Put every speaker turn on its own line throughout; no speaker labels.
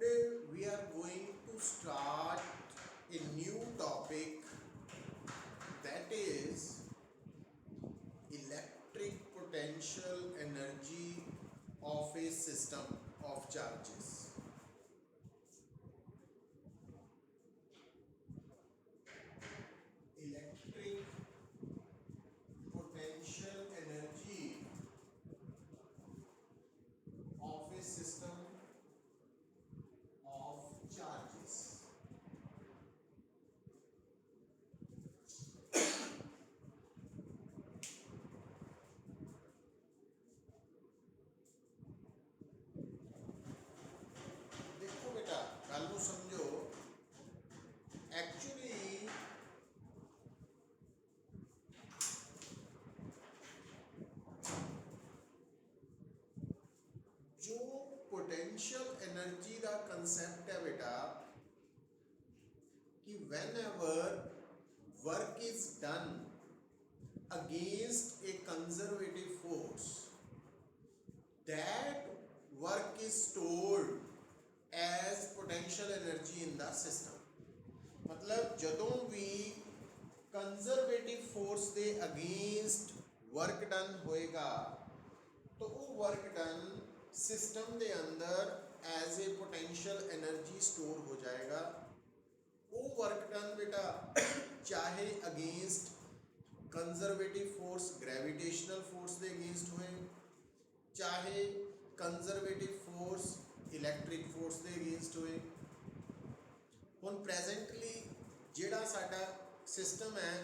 Today we are going to start a new topic, that is electric potential energy of a system of charges. Electric potential energy of a system of charges. देखो बेटा, गल नूं समझो। Actually जो potential energy का concept है बेटा, कि whenever work is done against a conservative force, that work is stored as potential energy in the system. मतलब जदों भी कंजरवेटिव फोर्स के अगेंस्ट वर्क डन होएगा तो वो वर्क डन सिस्टम के अंदर as a potential energy store हो जाएगा। वो वर्क डन बेटा चाहे against conservative force gravitational force के अगेंस्ट होए, चाहे कंजरवेटिव फोर्स इलैक्ट्रिक फोर्स के अगेंस्ट होए। हुण प्रेजेंटली जिहड़ा साडा सिस्टम है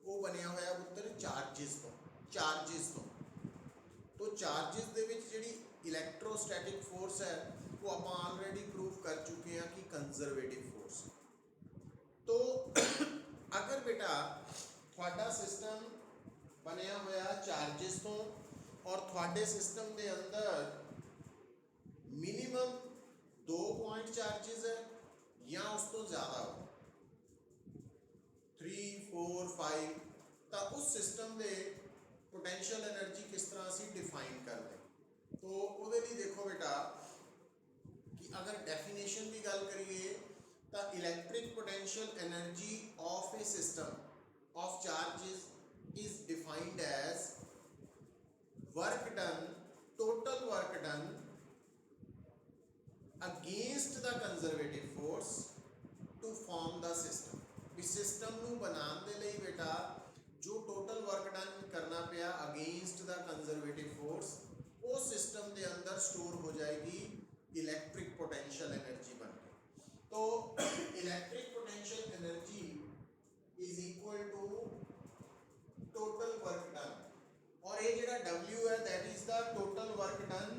वो बनिया होया पुत्तर चार्जिस तो चार्जिस दे विच जिहड़ी इलैक्ट्रोस्टैटिक फोर्स है वो आप ऑलरेडी प्रूव कर चुके हैं कि कंजरवेटिव फोर्स। तो अगर बेटा थोड़ा सिस्टम बनिया होया चार्जिस तो और थोड़े सिस्टम के अंदर मिनिमम 2 पॉइंट चार्जिस है या उस तो ज़्यादा हो 3, 4, 5, तो उस सिस्टम के पोटेंशियल एनर्जी किस तरह से डिफाइन कर दें। तो वो देखो बेटा कि अगर डेफिनेशन की गल करिए तो electric potential energy of a system of charges is defined as work done, total work done against the conservative force to form the system. इस सिस्टम नूं बनाने दे लई बेटा जो टोटल वर्क डन करना पिया अगेंस्ट द कंजरवेटिव फोर्स, वो system के अंदर स्टोर हो जाएगी इलैक्ट्रिक पोटेंशियल एनर्जी बन के। तो electric potential energy is equal to total work done, और ये जो W है that is the total work done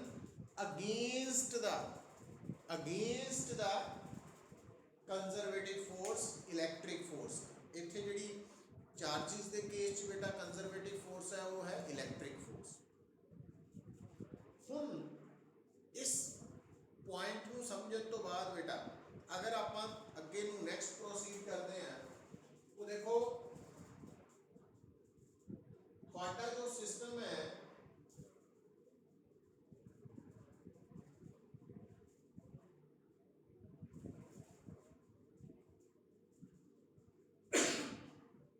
against the conservative force electric force. इत्थे जिहड़ी चार्जिस के केस बेटा कंजरवेटिव फोर्स है वो है इलैक्ट्रिक फोर्स। हुण इस पॉइंट को समझने तो बाद बेटा अगर आप अगे नैक्सट प्रोसीड करते हैं तो देखो थोड़ा जो सिस्टम है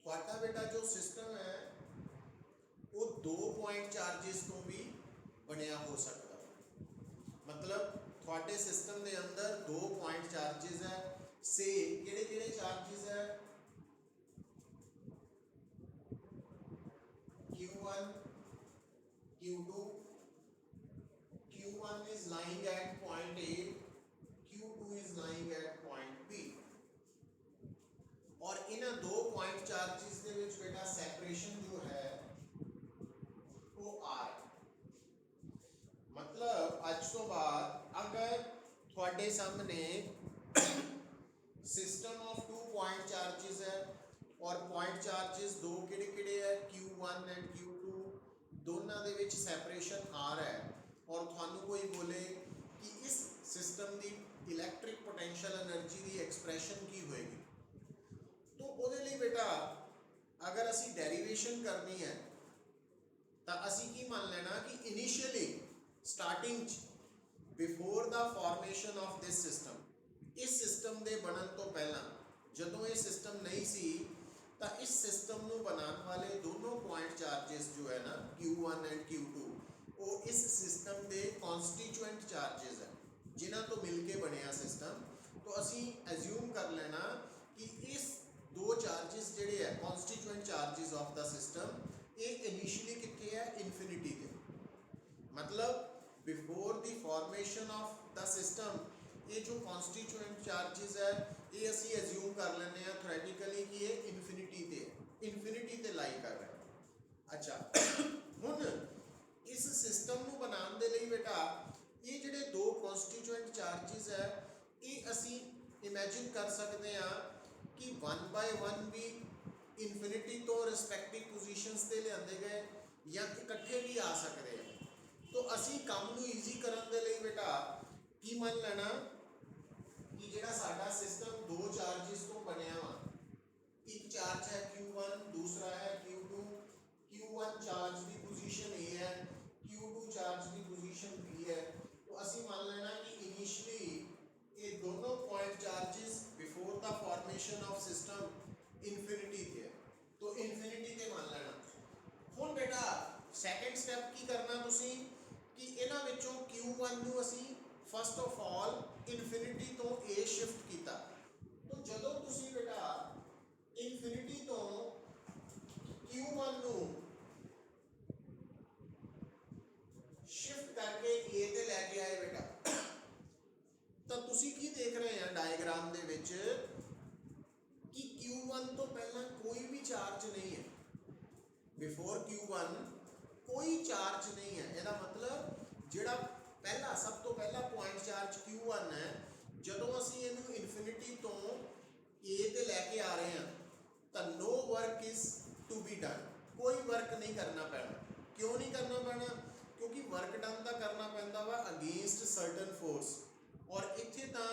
थोड़ा बेटा जो सिस्टम है वो 2 पॉइंट चार्जिस तो भी बनया हो सकता है। मतलब थोड़े सिस्टम के अंदर 2 पॉइंट चार्जिस है। से किहड़े चार्जिस है Q1, Q2, Q1 is lying at point A, Q2 is lying at point B, और इन 2 पॉइंट चार्जिस के विच बेटा सेपरेशन जो है वो R। मतलब आज तो बाद अगर थोड़े सामने सिस्टम ऑफ 2 पॉइंट चार्जिस है और पॉइंट चार्जिस दो किहड़े है Q1 एंड Q2, दोनों दे विच सैपरेशन R है, और थानू कोई बोले कि इस सिस्टम की इलैक्ट्रिक पोटेंशियल एनर्जी की एक्सप्रैशन की होएगी, तो उहदे लई बेटा अगर असी डेरिवेशन करनी है तो असी की मान लेना कि initially starting before the formation of this system, इस सिस्टम के बनन तो पहला जदों ये सिस्टम नहीं सी तो इस सिस्टम को बनाने वाले दोनों पॉइंट चार्जेस जो है ना Q1 एंड Q2 वो इस सिस्टम के कॉन्स्टिट्यूएंट चार्जेस है जिन्हों तो मिलके बनया सिस्टम। तो असी एज्यूम कर लेना कि इस दो चार्जेस जिहड़े है constituent charges of the system ये इनिशियली कितने है इनफिनिटी के, मतलब before the formation of the system ये जो कॉन्स्टिट्यूएंट चार्जेस है ये असी एज्यूम कर लेने हैं थ्योरेटिकली कि ये इनफिनिटी ते लाई कर रहे हैं। अच्छा हुण इस सिस्टम को बनाने के लिए बेटा ये जिहड़े दो कॉन्स्टिट्यूएंट चार्जेस है ये असी इमेजिन कर सकते हैं कि 1 बाय 1 भी इनफिनिटी तो रिस्पैक्टिव पोजीशंस ते लिआंदे गए या इकट्ठे भी आ सकते हैं। तो असी काम को ईजी करने के लिए बेटा की मान लेना कि जिहड़ा साडा सिस्टम दो चार्जेस तो बनया वा, एक चार्ज है Q1 दूसरा है Q2, Q1 चार्ज की पोजीशन ए है, Q2 चार्ज की पोजीशन बी है। तो असी मान लेना कि इनिशियली ये दोनों point charges before the formation of system infinity थे, तो इनफिनिटी ते मान लेना। हुण बेटा सैकेंड स्टैप की करना तुसी कि इन्हां विचों Q1 नूं असी फर्स्ट ऑफ ऑल इनफिनिटी तो ए शिफ्ट किया। तो जदों तुसी बेटा इनफिनिटी तो Q1 नूं शिफ्ट करके ए ते लैके आए बेटा, तो तुसी की देख रहे हैं डायग्राम दे विच कि Q1 तो पहला कोई भी चार्ज नहीं है, बिफोर Q1 कोई चार्ज नहीं है। इसका मतलब जिहड़ा पहला सब तो पहला पॉइंट चार्ज Q1 है जदों असी इहनूं इनफिनिटी तो ए ते लैके आ रहे हैं तो no work is to be done, कोई वर्क नहीं करना पैना। क्यों नहीं करना पैना? क्योंकि वर्क डन तो करना पैंदा वा अगेंस्ट सर्टन फोर्स, और इत्थे तां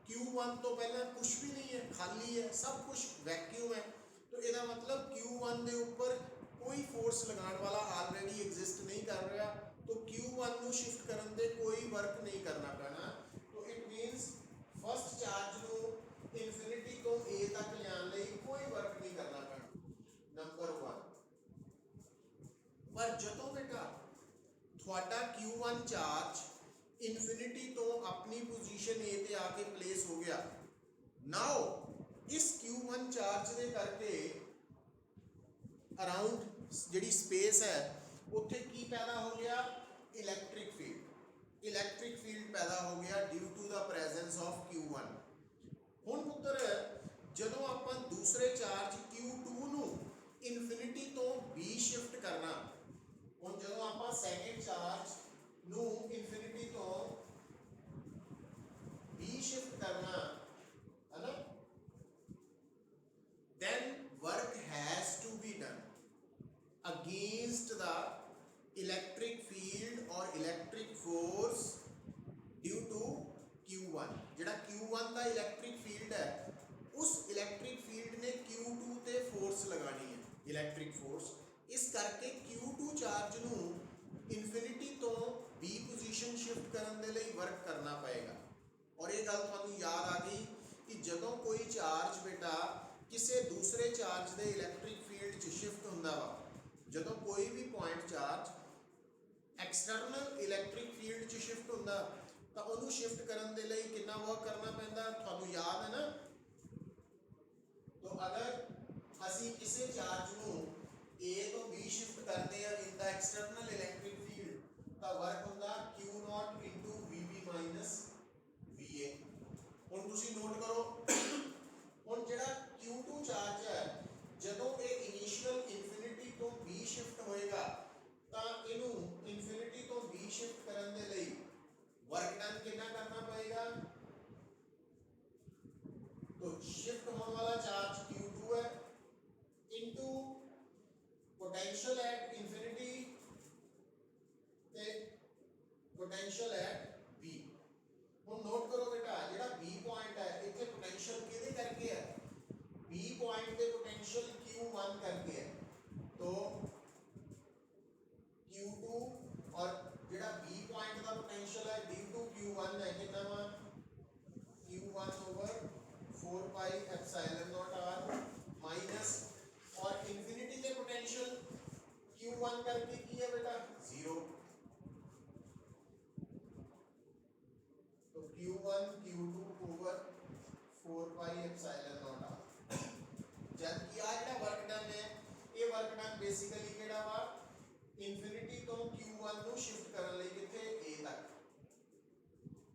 Q1 तो पहला कुछ भी नहीं है, खाली है, सब कुछ वैक्यूम है। तो इसका मतलब Q1 के ऊपर कोई फोर्स लगाने वाला ऑलरेडी एग्जिस्ट नहीं कर रहा, तो Q1 को शिफ्ट करने दे कोई वर्क नहीं करना पैना। तो इट मीनस फर्स्ट चार्ज को इनफिनिटी तो ए तक लियाने कोई वर्क नहीं करना पैना, नंबर 1। पर जदों बेटा थोड़ा Q1 चार्ज इनफिनिटी तो अपनी पोजीशन ए ते आके प्लेस हो गया, नाउ इस Q1 चार्ज के करके अराउंड जिहड़ी स्पेस है उत्थे की पैदा हो गया इलैक्ट्रिक फील्ड पैदा हो गया due to the presence of Q1। हुण पुत्र जदों आपां दूसरे चार्ज Q2 नूं इनफिनिटी तो B शिफ्ट करना, हुण जदों आपां सैकेंड चार्ज नूं इनफिनिटी तो B शिफ्ट करना है ना, then work has to be done against the electric field or electric force due to Q1। जिहड़ा Q1 का इलैक्ट्रिक फील्ड है उस इलैक्ट्रिक फील्ड ने Q2 ते फोर्स लगानी है, इलैक्ट्रिक फोर्स। इस करके Q2 चार्ज नूं इनफिनिटी तो B पोजीशन शिफ्ट करने के लिए वर्क करना पएगा। और ये गल तुहानूं याद आ गई कि जदों कोई चार्ज बेटा किसी दूसरे चार्ज के इलैक्ट्रिक फील्ड च शिफ्ट हुंदा वा, जदों कोई भी point charge external electric field च शिफ्ट हुंदा तो उन्होंने शिफ्ट करने के लिए कितना वर्क करना पैंदा, तुहानूं याद है ना। तो अगर असी किसी चार्ज को ए तो B शिफ्ट करते हैं in the external electric field तो वर्क होंदा Q0 into VB minus VA। हुण तुसीं नोट करो हुण जिहड़ा Q2 चार्ज है जदों ये इनिशियल इनफिनिटी तो B शिफ्ट होएगा तो इनू इनफिनिटी तो B शिफ्ट करने के लिए वर्क डन कितना करना पड़ेगा, तो शिफ्ट होने वाला चार्ज Q2 है इंटू Q1 ਨੂੰ ਸ਼ਿਫਟ ਕਰਨ ਲਈ ਕਿੱਥੇ A ਤੱਕ।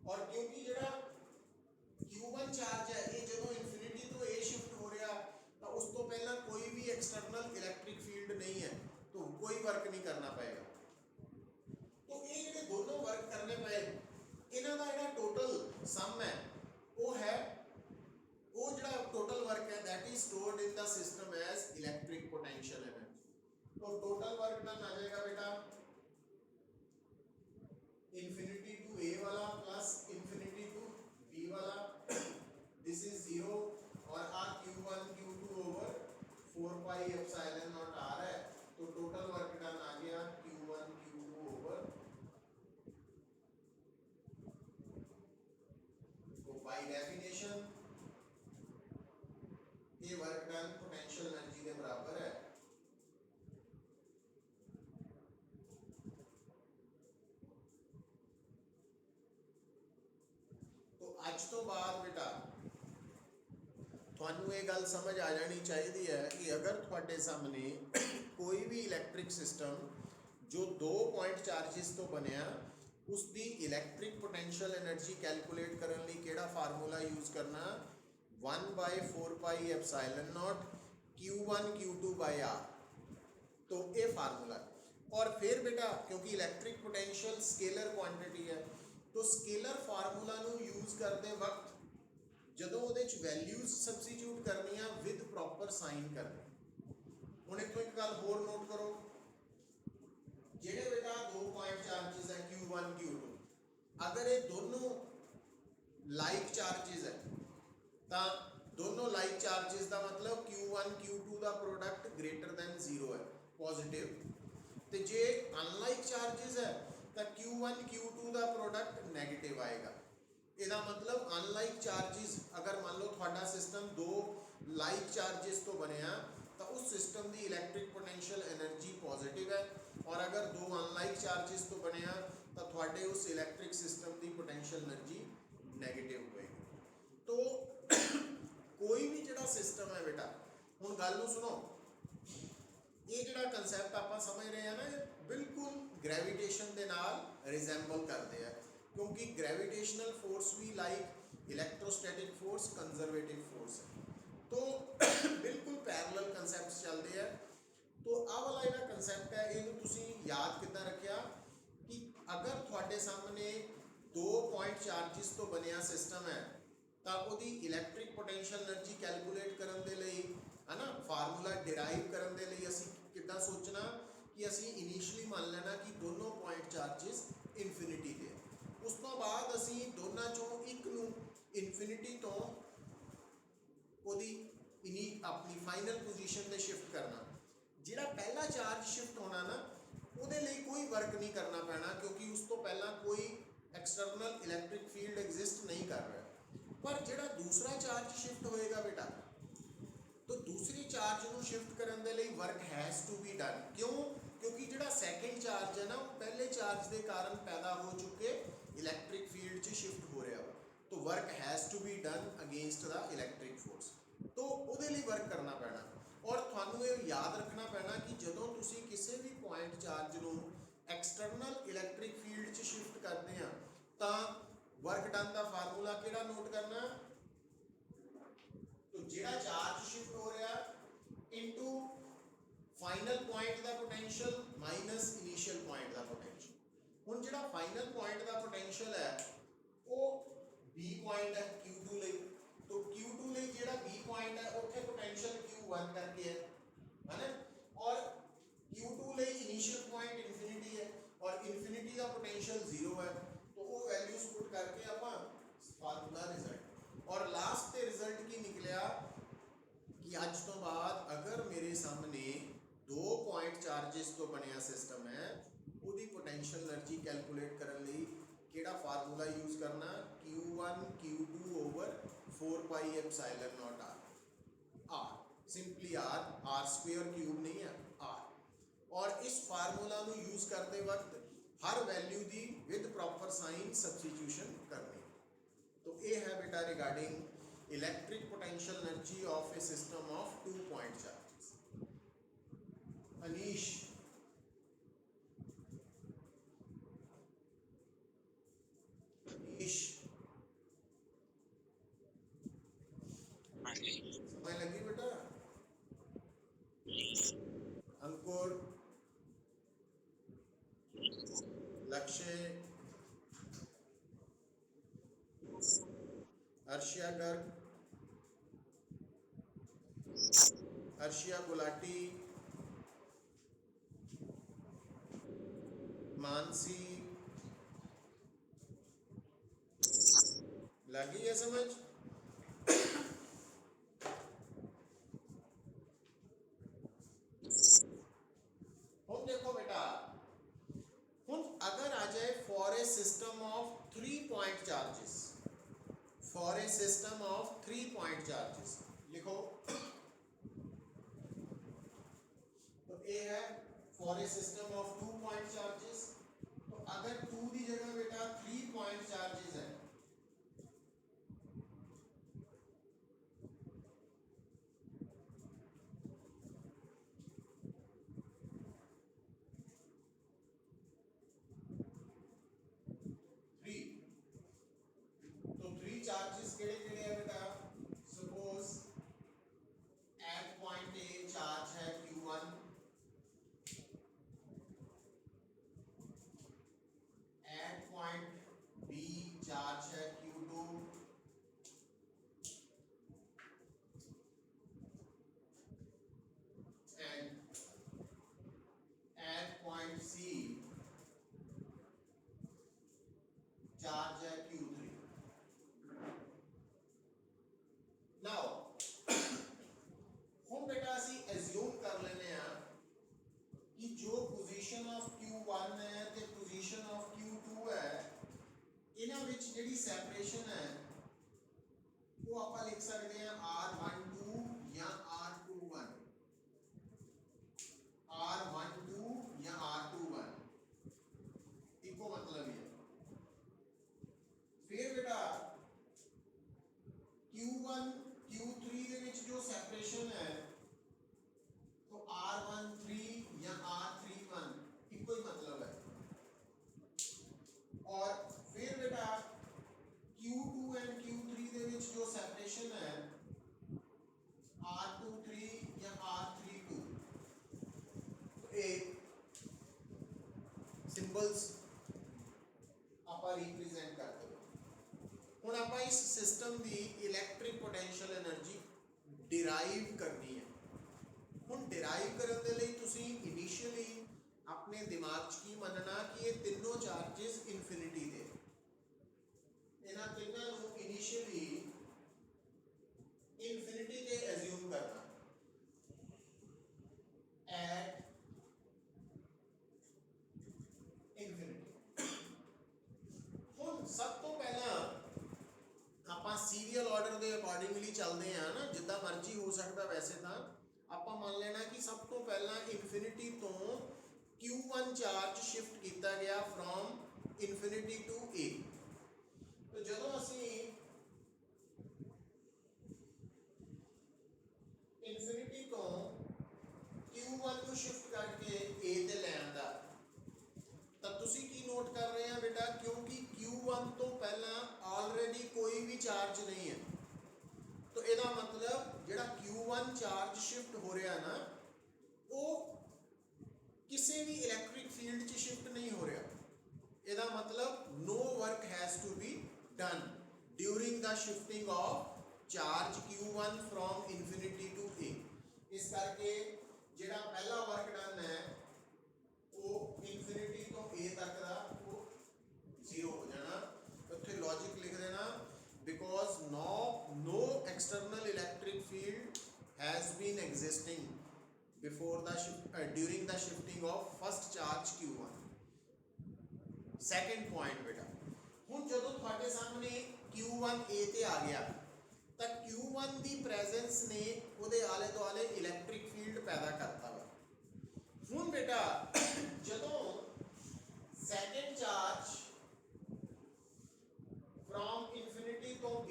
ਔਰ ਕਿਉਂਕਿ ਜਿਹੜਾ Q1 ਚਾਰਜ ਹੈ ਇਹ ਜਦੋਂ ਇਨਫਿਨਿਟੀ ਤੋਂ A ਸ਼ਿਫਟ ਹੋ ਰਿਹਾ ਤਾਂ ਉਸ ਤੋਂ ਪਹਿਲਾਂ ਕੋਈ ਵੀ ਐਕਸਟਰਨਲ ਇਲੈਕਟ੍ਰਿਕ ਫੀਲਡ नहीं है तो कोई वर्क नहीं करना पएगा। तो ये ਜਿਹੜੇ ਦੋਨੋਂ वर्क करने पए ਇਹਨਾਂ ਦਾ ਜਿਹੜਾ टोटल सम है वो है वो ਜਿਹੜਾ टोटल वर्क है that is stored in the system as electric potential energy। तो टोटल वर्क डन आ जाएगा बेटा इन्फिनिटी टू A वाला प्लस इन्फिनिटी टू B वाला, दिस इज 0 और आ Q1 Q2 over 4 pi epsilon not R है। तो total work done आ गया Q1 Q2 over, तो बाय डेफिनेशन ये वर्क डन पोटेंशियल एनर्जी के बराबर है। तो आज तो बाद बेटा ਤੁਹਾਨੂੰ ਇਹ ਗੱਲ ਸਮਝ ਆ ਜਾਣੀ ਚਾਹੀਦੀ ਹੈ ਕਿ ਅਗਰ ਤੁਹਾਡੇ ਸਾਹਮਣੇ ਕੋਈ ਵੀ ਇਲੈਕਟ੍ਰਿਕ ਸਿਸਟਮ ਜੋ 2 ਪੁਆਇੰਟ ਚਾਰजेस ਤੋਂ ਬਣਿਆ ਉਸ ਦੀ ਇਲੈਕਟ੍ਰਿਕ ਪੋਟੈਂਸ਼ੀਅਲ એનર્ਜੀ ਕੈਲਕੂਲੇਟ ਕਰਨ ਲਈ ਕਿਹੜਾ ਫਾਰਮੂਲਾ ਯੂਜ਼ ਕਰਨਾ 1/4 pi epsilon nought Q1 Q2 by R। तो ये फार्मूला। और फिर बेटा क्योंकि इलैक्ट्रिक पोटेंशियल स्केलर क्वांटिटी है तो स्केलर फार्मूला ਨੂੰ यूज़ करते वक्त ਜਦੋਂ ਉਹਦੇ ਚ ਵੈਲਿਊਜ਼ ਸਬਸਟੀਟਿਊਟ ਕਰਨੀਆਂ ਵਿਦ ਪ੍ਰੋਪਰ ਸਾਈਨ ਕਰਨੀ। ਹੁਣ ਇੱਥੋਂ ਇੱਕ ਗੱਲ ਹੋਰ ਨੋਟ ਕਰੋ, ਜਿਹੜੇ ਬੇਟਾ 2 ਪੁਆਇੰਟ ਚਾਰजेस ਹੈ Q1 Q2 अगर ये दोनों लाइक चार्जेस है ਤਾਂ दोनों लाइक चार्जेस ਦਾ मतलब Q1 Q2 ਦਾ प्रोडक्ट ग्रेटर दैन 0 है पॉजिटिव, ਤੇ ਜੇ अनलाइक चार्जेस है ਤਾਂ Q1 Q2 ਦਾ प्रोडक्ट नेगेटिव आएगा। ਇਹਦਾ मतलब अनलाइक चार्जेस अगर मान लो ਤੁਹਾਡਾ सिस्टम 2 लाइक चार्जेस तो ਬਣਿਆ ਤਾਂ उस सिस्टम ਦੀ इलैक्ट्रिक पोटेंशियल एनर्जी पॉजिटिव है, और अगर 2 अनलाइक चार्जेस तो ਬਣਿਆ ਤਾਂ ਤੁਹਾਡੇ उस इलैक्ट्रिक सिस्टम ਦੀ पोटेंशियल एनर्जी नेगेटिव होएगी। तो कोई भी ਜਿਹੜਾ सिस्टम है बेटा ਹੁਣ ਗੱਲ ਨੂੰ ਸੁਣੋ, ਇਹ ਜਿਹੜਾ ਕਨਸੈਪਟ ਆਪਾਂ ਸਮਝ ਰਹੇ ਆ ਨਾ ਇਹ ਬਿਲਕੁਲ ਗ੍ਰੈਵਿਟੇਸ਼ਨ ਦੇ ਨਾਲ ਰਿਜ਼ੈਂਬਲ ਕਰਦੇ ਆ क्योंकि ग्रेविटेशनल फोर्स भी like electrostatic force conservative force है। तो बिल्कुल पैरेलल कंसैप्ट चलते हैं। तो आ वाला ਜਿਹੜਾ कंसैप्ट है ਇਹਨੂੰ ਤੁਸੀਂ याद कितना रखिया कि अगर ਤੁਹਾਡੇ सामने 2 पॉइंट चार्जेस तो ਬਣਿਆ सिस्टम है ਤਾਂ ਉਹਦੀ इलैक्ट्रिक पोटेंशियल एनर्जी कैलकुलेट ਕਰਨ ਦੇ ਲਈ है ना फार्मूला डिराइव ਕਰਨ ਦੇ ਲਈ ਅਸੀਂ ਕਿੱਦਾਂ ਸੋਚਣਾ कि ਅਸੀਂ इनिशियली मान लेना कि दोनों पॉइंट चार्जेस इन्फिनिटी ਦੇ, उस तो बाद असी दोनों चों एक नू इन्फिनिटी तो ओदी अपनी फाइनल पोजीशन में शिफ्ट करना। जिहड़ा पहला चार्ज शिफ्ट होना ना उहदे लई कोई वर्क नहीं करना पैना क्योंकि उस तो पहला कोई एक्सटर्नल इलैक्ट्रिक फील्ड एग्जिस्ट नहीं कर रहा। पर जिहड़ा दूसरा चार्ज शिफ्ट होएगा बेटा तो दूसरी चार्ज नू शिफ्ट करन दे लई work has to be done. क्यों? क्योंकि जिहड़ा सैकेंड चार्ज है ना वो पहले चार्ज के कारण पैदा हो चुके इलैक्ट्रिक फील्ड च शिफ्ट हो रहा वा, तो work has to be done against the electric force. तो उहदे लई वर्क करना पैना। और तुहानू ये याद रखना पैना कि जदों तुसी किसी भी पॉइंट चार्ज नू एक्सटर्नल इलैक्ट्रिक फील्ड च शिफ्ट करते हैं तो वर्क डन का फार्मूला किहड़ा नोट करना, तो जिहड़ा चार्ज शिफ्ट हो रहा इनटू फाइनल पॉइंट का पोटेंशियल माइनस इनिशियल पॉइंट का पोटेंशियल। हुण जिहड़ा फाइनल पॉइंट का पोटेंशियल है वो B पॉइंट है Q2 लई, तो Q2 लई जिहड़ा B पॉइंट है उत्थे पोटेंशियल Q1 करके है ना, और Q2 लई इनिशियल पॉइंट इन्फिनिटी है और इन्फिनिटी का पोटेंशियल 0 है, तो वो वैल्यूज पुट करके आपां फार्मूला रिजल्ट। और लास्ट ते रिजल्ट की निकलिया कि अज तो बाद अगर मेरे सामने 2 पॉइंट चार्जेस तो बनया सिस्टम है ਉਹਦੀ पोटेंशियल एनर्जी कैलकुलेट करने ਲਈ ਕਿਹੜਾ फार्मूला यूज़ करना Q1 Q2 over 4 pi epsilon not R simply R square cube नहीं है R। और इस फार्मूला ਨੂੰ यूज़ करते वक्त हर वैल्यू दी विद प्रॉपर साइन सब्सटीट्यूशन करनी। तो ये है बेटा regarding electric potential energy of a system of 2 point charges. Anish Lakshya, Arshia Garg, Arshia Gulati, Mansi. लगी है समझ? हम देखो बेटा, हम अगर आ जाए for a system of 3 point charges, for a system of 3 point charges लिखो। तो ए है for a system of 2 point charges. तो अगर 2 की जगह बेटा 3 पॉइंट चार्जेस है, चार्जेस केड़े केड़े है बेटा? Suppose at point A charge है Q1, at point B charge है Q2, and at point C charge है Q3। नाउ हम बेटा ਅਸੀਂ ਐਜ਼ਿਊਮ ਕਰ ਲੈਨੇ ਆ ਕਿ ਜੋ ਪੋਜੀਸ਼ਨ ਆਫ Q1 ਹੈ ਤੇ ਪੋਜੀਸ਼ਨ ਆਫ Q2 ਹੈ, ਇਹਨਾਂ ਵਿੱਚ ਜਿਹੜੀ ਸੈਪਰੇਸ਼ਨ ਹੈ ਉਹ ਆਪਾਂ ਲਿਖ ਸਕਦੇ ਆ R12 ਜਾਂ R21, R12 ਜਾਂ R21 ਇੱਕੋ मतलब ही है। फिर बेटा Q1 Q3 ਦੇ ਵਿੱਚ ਜੋ ਸੈਪਰੇਸ਼ਨ ਹੈ तो R13 या R31 ਇੱਕੋ ਹੀ मतलब है। और फिर बेटा Q2 एंड Q3 ਦੇ ਵਿੱਚ ਜੋ ਸੈਪਰੇਸ਼ਨ है R23 या R32, तो ਇਹ सिंबल्स ਆਪਾਂ रिप्रेजेंट करते हैं। ਹੁਣ ਆਪਾਂ ਇਸ सिस्टम ਦੀ इलैक्ट्रिक पोटेंशियल एनर्जी डिराइव करनी है। ਹੁਣ डिराइव ਕਰਨ ਦੇ ਲਈ ਤੁਸੀਂ इनिशियली अपने दिमाग 'ਚ ਕੀ ਮੰਨਣਾ ਕਿ ਇਹ ਤਿੰਨੋਂ ਚਾਰजेस ਇਨਫਿਨਿਟੀ ਦੇ, ਇਹਨਾਂ ਤਿੰਨਾਂ ਨੂੰ इनिशियली इनफिनिटी ਤੇ ਐਜ਼ਿਊਮ ਕਰਨਾ ਐਟ ਇਨਫਿਨਿਟੀ। ਹੁਣ ਸਭ ਤੋਂ ਪਹਿਲਾਂ ਆਪਾਂ ਸੀਰੀਅਲ ਆਰਡਰ ਦੇ ਅਕੋਰਡਿੰਗਲੀ ਚੱਲਦੇ ਆ ਨਾ, ਜਿੱਦਾਂ ਮਰਜ਼ੀ ਹੋ ਸਕਦਾ। ਵੈਸੇ ਤਾਂ ਆਪਾਂ ਮੰਨ ਲੈਣਾ ਕਿ ਸਭ ਤੋਂ ਪਹਿਲਾਂ ਇਨਫਿਨਿਟੀ ਤੋਂ Q1 ਚਾਰਜ ਸ਼ਿਫਟ ਕੀਤਾ ਗਿਆ ਫਰੋਮ ਇਨਫਿਨਿਟੀ ਟੂ A। तो ਜਦੋਂ ਅਸੀਂ ਇਨਫਿਨਿਟੀ ਤੋਂ Q1 ਨੂੰ ਸ਼ਿਫਟ ਕਰਕੇ A ਤੇ ਲੈ ਆਂਦਾ, ਤਾਂ ਤੁਸੀਂ ਕੀ ਨੋਟ ਕਰ ਰਹੇ ਆ बेटा, क्योंकि Q1 ਤੋਂ ਪਹਿਲਾਂ ਆਲਰੇਡੀ ਕੋਈ ਵੀ ਚਾਰਜ ਨਹੀਂ ਹੈ, तो ਇਹਦਾ मतलब ਜਿਹੜਾ Q1 ਚਾਰਜ ਸ਼ਿਫਟ ਹੋ ਰਿਹਾ ਨਾ, ਉਹ ਕਿਸੇ ਵੀ ਇਲੈਕਟ੍ਰਿਕ ਫੀਲਡ 'ਚ ਸ਼ਿਫਟ ਨਹੀਂ ਹੋ ਰਿਹਾ। ਇਹਦਾ मतलब no work has to be done during the shifting of charge Q1 from infinity to A। ਇਸ ਕਰਕੇ ਜਿਹੜਾ ਪਹਿਲਾ ਵਰਕ ਡਨ ਹੈ ਉਹ ਇਨਫਿਨਿਟੀ ਤੋਂ A ਤੱਕ ਦਾ ਉਹ 0 ਹੋ ਜਾਣਾ। ਉੱਥੇ ਲੌਜਿਕ ਲਿਖ ਦੇਣਾ, because no external electric field has been existing before the during the shifting of first charge Q1। Second point बेटा, ਹੁਣ ਜਦੋਂ ਤੁਹਾਡੇ ਸਾਹਮਣੇ Q1 A ਤੇ ਆ ਗਿਆ ਤਾਂ Q1 ਦੀ ਪ੍ਰੈਜ਼ੈਂਸ ਨੇ ਉਹਦੇ ਆਲੇ ਦੁਆਲੇ ਇਲੈਕਟ੍ਰਿਕ ਫੀਲਡ ਪੈਦਾ ਕਰਤਾ ਵਾ। ਹੁਣ ਬੇਟਾ ਜਦੋਂ ਸੈਕੰਡ ਚਾਰਜ ਫਰੋਮ ਇਨਫਿਨਿਟੀ ਤੋਂ B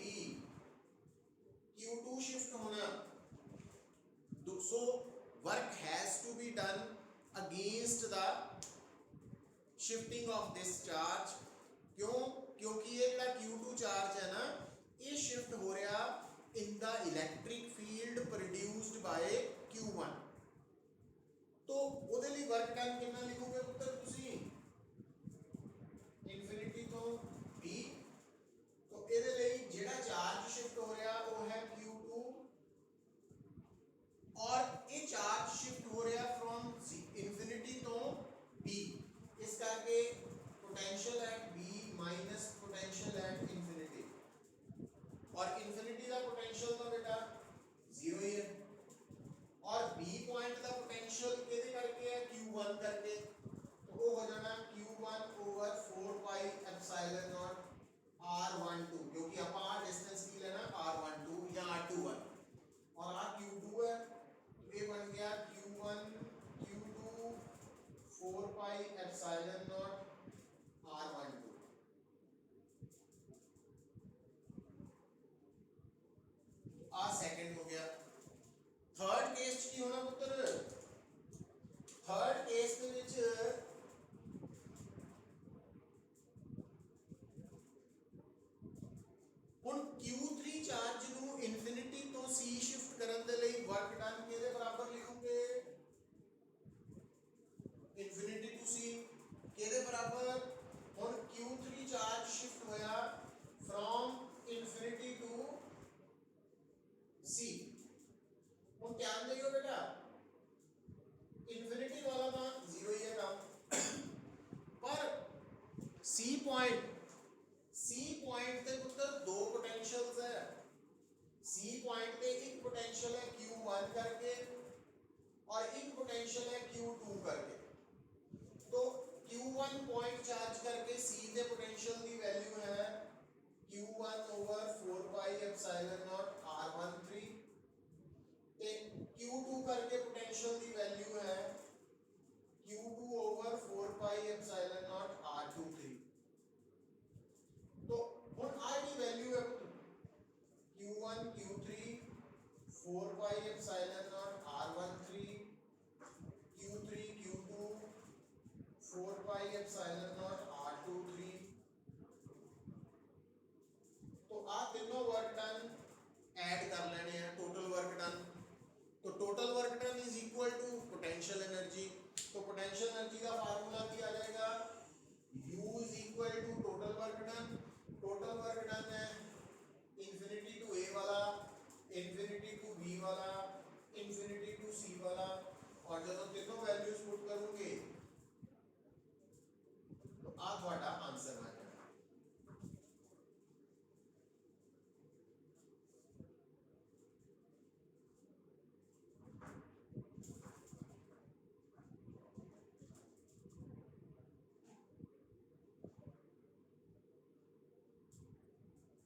Q2 ਸ਼ਿਫਟ ਹੋਣਾ, so work has to be done against the shifting of this charge. क्यों? क्योंकि ये ਜਿਹੜਾ Q2 चार्ज है ना, ये शिफ्ट हो रहा in the electric field produced by Q1। तो ਉਹਦੇ ਲਈ वर्क डन कितना लिखोगे पुत्र ਤੁਸੀਂ? पोटेंशियल एनर्जी का फार्मूला क्या आ जाएगा, U is equal to total work done. Total work done है इंफिनिटी टू ए वाला, इंफिनिटी टू बी वाला, इंफिनिटी टू सी वाला, और जब तीनों वैल्यूज पुट करोगे तो आ ਤੁਹਾਡਾ आंसर आ जाएगा।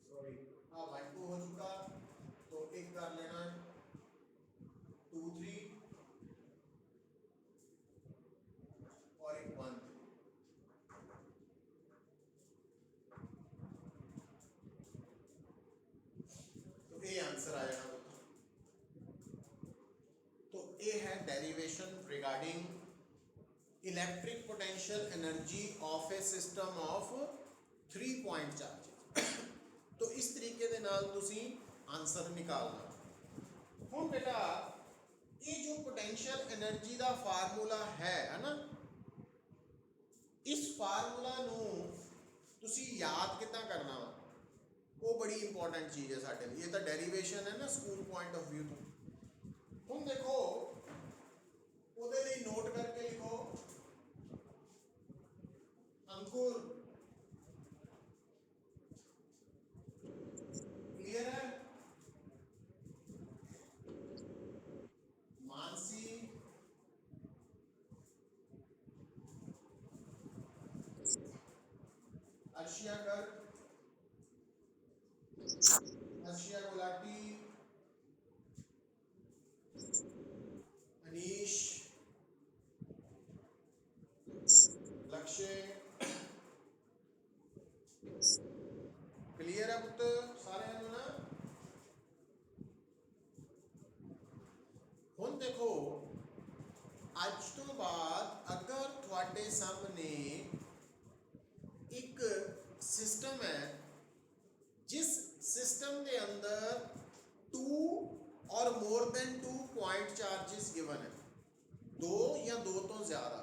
सॉरी हाँ 1 2 हो चुका, तो एक कर लेना 2 3 और एक 1 3। तो ये आंसर आ जाएगा। तो ये है derivation regarding electric potential energy of a system of 3 point charges. तो इस तरीके दे नाल तुसी आंसर निकालना। हुण बेटा ये जो पोटेंशियल एनर्जी का फार्मूला है ना, इस फार्मूला नू तुसी याद कितना करना वा, वो बड़ी इंपॉर्टेंट चीज़ है साडे लिए। ये तो डेरिवेशन है ना स्कूल पॉइंट ऑफ व्यू तो। तुम देखो ਉਹਦੇ ਲਈ नोट करके लिखो अंकुर, क्लियर है, मानसी, अर्शिया कर, अर्शिया गुलाटी, अनीश, लक्ष्य, क्लियर है पुत्र सारे ना। हुण देखो अज तो बाद अगर थोड़े सामने एक सिस्टम है जिस सिस्टम के अंदर 2 और more than 2 point charges given है, 2 या 2 तो ज़्यादा,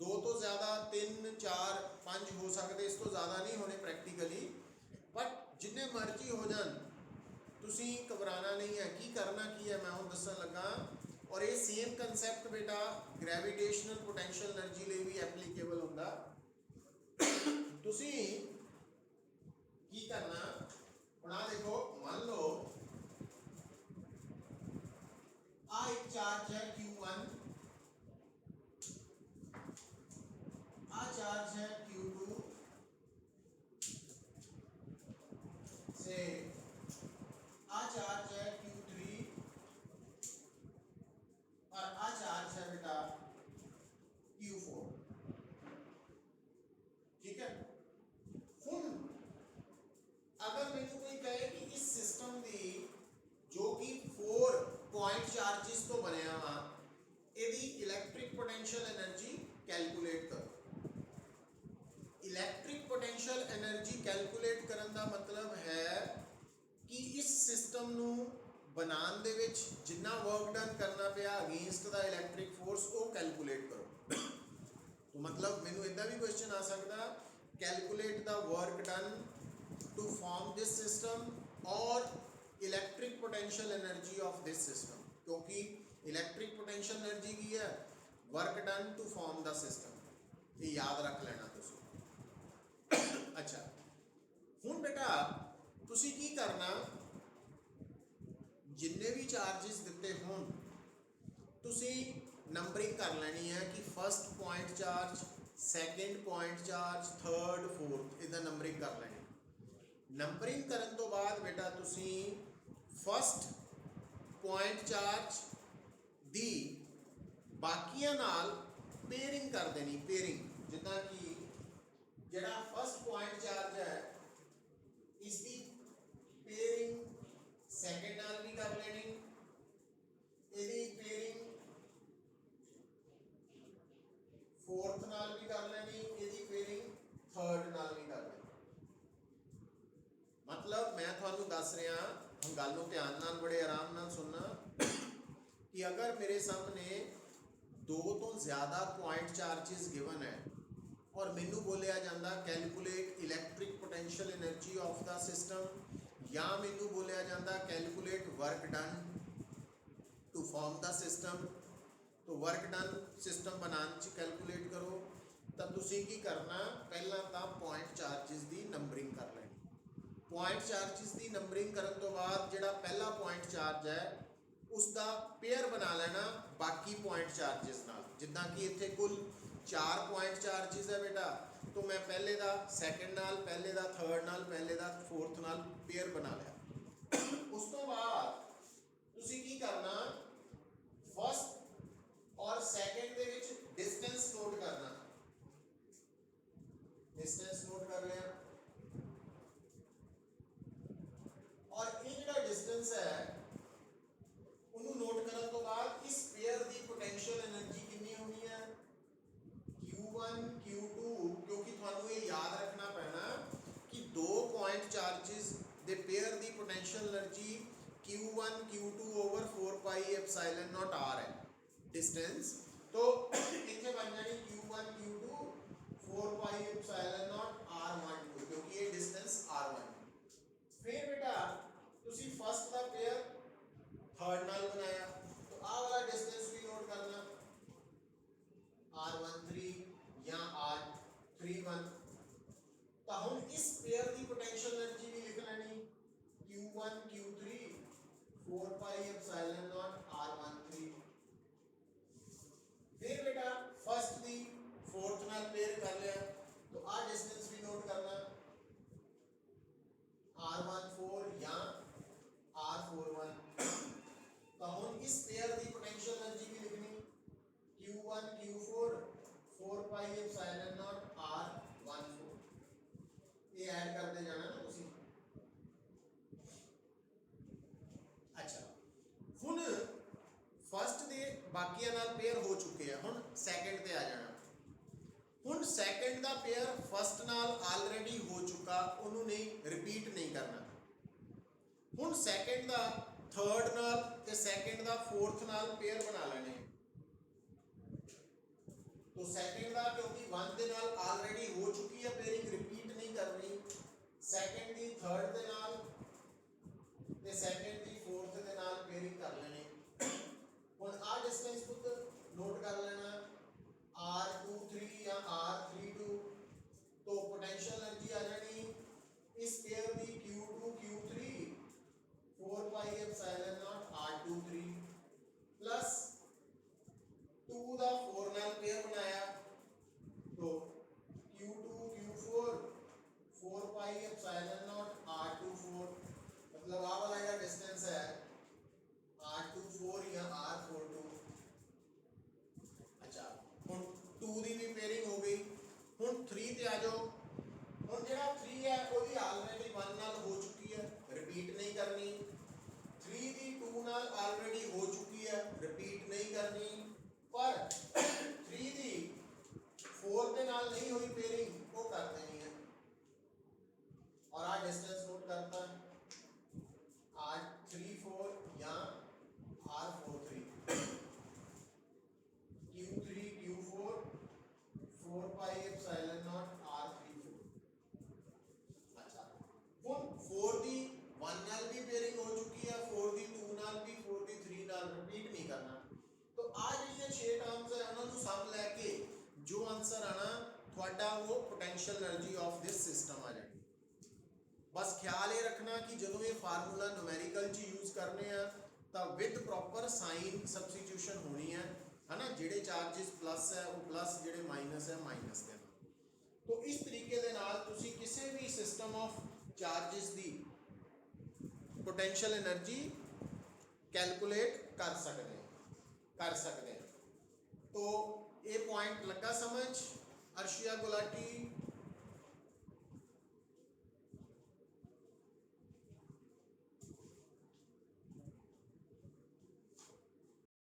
2 तो ज़्यादा 3 4 5 हो सकते, इस तो ज़्यादा नहीं होने प्रैक्टिकली, बट जिन्ने मर्जी हो जान तुसी घबराना नहीं है। की करना की है मैं हूँ दसन लगा। और ये सेम कंसैप्ट बेटा ग्रेविटेशनल पोटेंशियल एनर्जी लिए भी एप्लीकेबल होंदा। तुसी की करना बना देखो, मान लो आ एक चार्ज है Q1, आ चार्ज है Q2 से, आ चार्ज है Q3 और आ चार्ज है बेटा Q4। ठीक है। हुण अगर मैंने कोई कहे कि इस सिस्टम की जो कि 4 पॉइंट चार्जेस तो बनया वा, यदि इलेक्ट्रिक पोटेंशियल एनर्जी कैलकुलेट करो। इलेक्ट्रिक पोटेंशियल एनर्जी कैलकुलेट करने का मतलब है कि इस सिस्टम नू बनाने दे विच जिन्ना वर्क डन करना पिया अगेंस्ट द इलेक्ट्रिक फोर्स वो कैलकुलेट करो। तो मतलब मैनू इदा भी क्वेश्चन आ सकता, calculate the work done to form this system और electric potential energy of this system, क्योंकि इलेक्ट्रिक पोटेंशियल एनर्जी की है work done to form the system. ये याद रख लेना तुसी। अच्छा हुण बेटा तुसी की करना, जिन्ने भी चार्जेस दिते हों तुसी नंबरिंग कर लेनी है कि first point charge, second point charge, third fourth, इदा नंबरिंग कर लेनी। नंबरिंग करन तो बाद बेटा तुसी फर्स्ट पॉइंट चार्ज दी बाकियां नाल पेयरिंग कर देनी। पेयरिंग जिदा कि जड़ा फर्स्ट पॉइंट चार्ज है इसकी पेयरिंग सैकेंड नाल भी कर लेनी, यदि पेयरिंग फोर्थ नाल भी कर लेनी, यदि पेयरिंग थर्ड नाल भी कर लेनी। मतलब मैं थानू दस रहा, हम गल नूं ध्यान नाल बड़े आराम नाल सुनना कि अगर मेरे सामने दो तो ज़्यादा पॉइंट चार्जेस गिवन है और मैनू बोलिया जाता calculate electric potential energy of the system, या मैनू बोलिया जाता calculate work done to form the system. तो वर्क डन सिस्टम बनाने च कैलकुलेट करो, तो तुसी की करना, पहला तो पॉइंट चार्जिस की नंबरिंग कर लेनी। पॉइंट चार्जिस की नंबरिंग करने तो बाद जिहड़ा पहला पॉइंट चार्ज है उसका पेयर बना लेना बाकी पॉइंट चार्जिस नाल। जिद्दां कि इत्थे कुल 4 पॉइंट चार्जिस है बेटा, तो मैं पहले का सैकेंड नाल, पहले का थर्ड नाल, पहले का फोर्थ नाल पेयर बना लिया। उस तो बाद तुसी की करना, फर्स्ट और सैकेंड दे विच डिस्टेंस नोट करना। डिस्टेंस नोट कर लिया और ये जिहड़ा डिस्टेंस है उन्होंने नोट करने तो बाद इस पेयर की पोटेंशियल एनर्जी कितनी होनी है, Q1 Q2, क्योंकि थानू ये याद रखना पैना कि दो पॉइंट चार्जिस दे पेयर की potential energy Q1 Q2 over 4 pi epsilon not R है डिस्टेंस। तो इतने बन जानी Q1 Q2 4 pi epsilon not R12, क्योंकि ये डिस्टेंस R1। फिर बेटा तुसी फर्स्ट का पेयर थर्ड नाल बनाया, तो आ वाला डिस्टेंस भी नोट करना R13 या R31। तो हम इस पेयर की पोटेंशियल एनर्जी भी लिख लेनी Q1 Q3 4 pi epsilon not R13। फिर बेटा फर्स्ट दी फोर्थ नाल पेयर कर लिया, तो आ डिस्टेंस भी नोट करना R14 या R41। तो हम इस पेयर की पोटेंशियल एनर्जी भी लिखनी Q1 Q4 4 pi epsilon not R14। ये ऐड करते जाना ना तुसी। अच्छा, हुन फर्स्ट दे बाकियां नाल पेयर हो चुके हैं, हुन सैकेंड ते आ जाना। हुन सैकेंड का पेयर फर्स्ट नाल ऑलरेडी हो चुका, उन्होंने नहीं रिपीट नहीं करना। हुन सैकेंड का थर्ड नाल ते सैकेंड का फोर्थ नाल पेयर बना लेने। तो सैकेंड का क्योंकि 1 दे नाल ऑलरेडी हो चुकी है पेयरिंग, रिपीट नहीं करनी। सैकेंड की थर्ड दे नाल ते सैकेंड की फोर्थ दे नाल पेयरिंग कर लेनी। हुन आ डिस्टेंस पुत्र नोट कर लेना R23 या R32। तो पोटेंशियल एनर्जी आ जानी इस पेयर की Q2 Q3 4 pi epsilon not R23 plus 2 का 4 नाल पेयर बनाया, तो Q2 Q4 4 pi epsilon not R24। मतलब आ वाला ये डिस्टेंस है R24 या R42। अच्छा, हुन 2 दी भी पेयरिंग हो गई। हुन 3 ते आ जाओ। हुन जेड़ा 3 है वो भी ऑलरेडी 1 नाल हो चुकी है, रिपीट नहीं करनी। 3 दी 2 नाल ऑलरेडी हो चुकी है, रिपीट नहीं करनी। पर 3 दी 4 दे नाल नहीं हुई पेयरिंग, वो कर देनी है। और आ डिस्टेंस नोट करता है R34 या R43। Q3 Q4 4 pi epsilon not R34। अच्छा, वो 4 दी 1 नाल भी पेयरिंग हो चुकी है, 4 दी 2 नाल भी, 4 दी 3 नाल, रिपीट नहीं करना। तो आ ਜਿਹੜੀਆਂ 6 ਟਰਮਸ ਹੈ ਉਹਨਾਂ ਨੂੰ ਸਮ ਲੈ ਕੇ ਜੋ ਆਨਸਰ ਆਣਾ ਤੁਹਾਡਾ ਉਹ potential energy of this system आ जाएगी। बस ख्याल ये रखना कि जो ये फार्मूला न्यूमेरिकल च यूज करने हैं तो विद प्रॉपर साइन सबस्टिट्यूशन होनी है ना। जेडे चार्जिस प्लस है वो प्लस, जेडे माइनस है माइनस देना। तो इस तरीके दे नाल तुसी किसी भी system of charges the potential energy calculate कर सकते हैं। तो ये पॉइंट लगा समझ अर्शिया गुलाटी?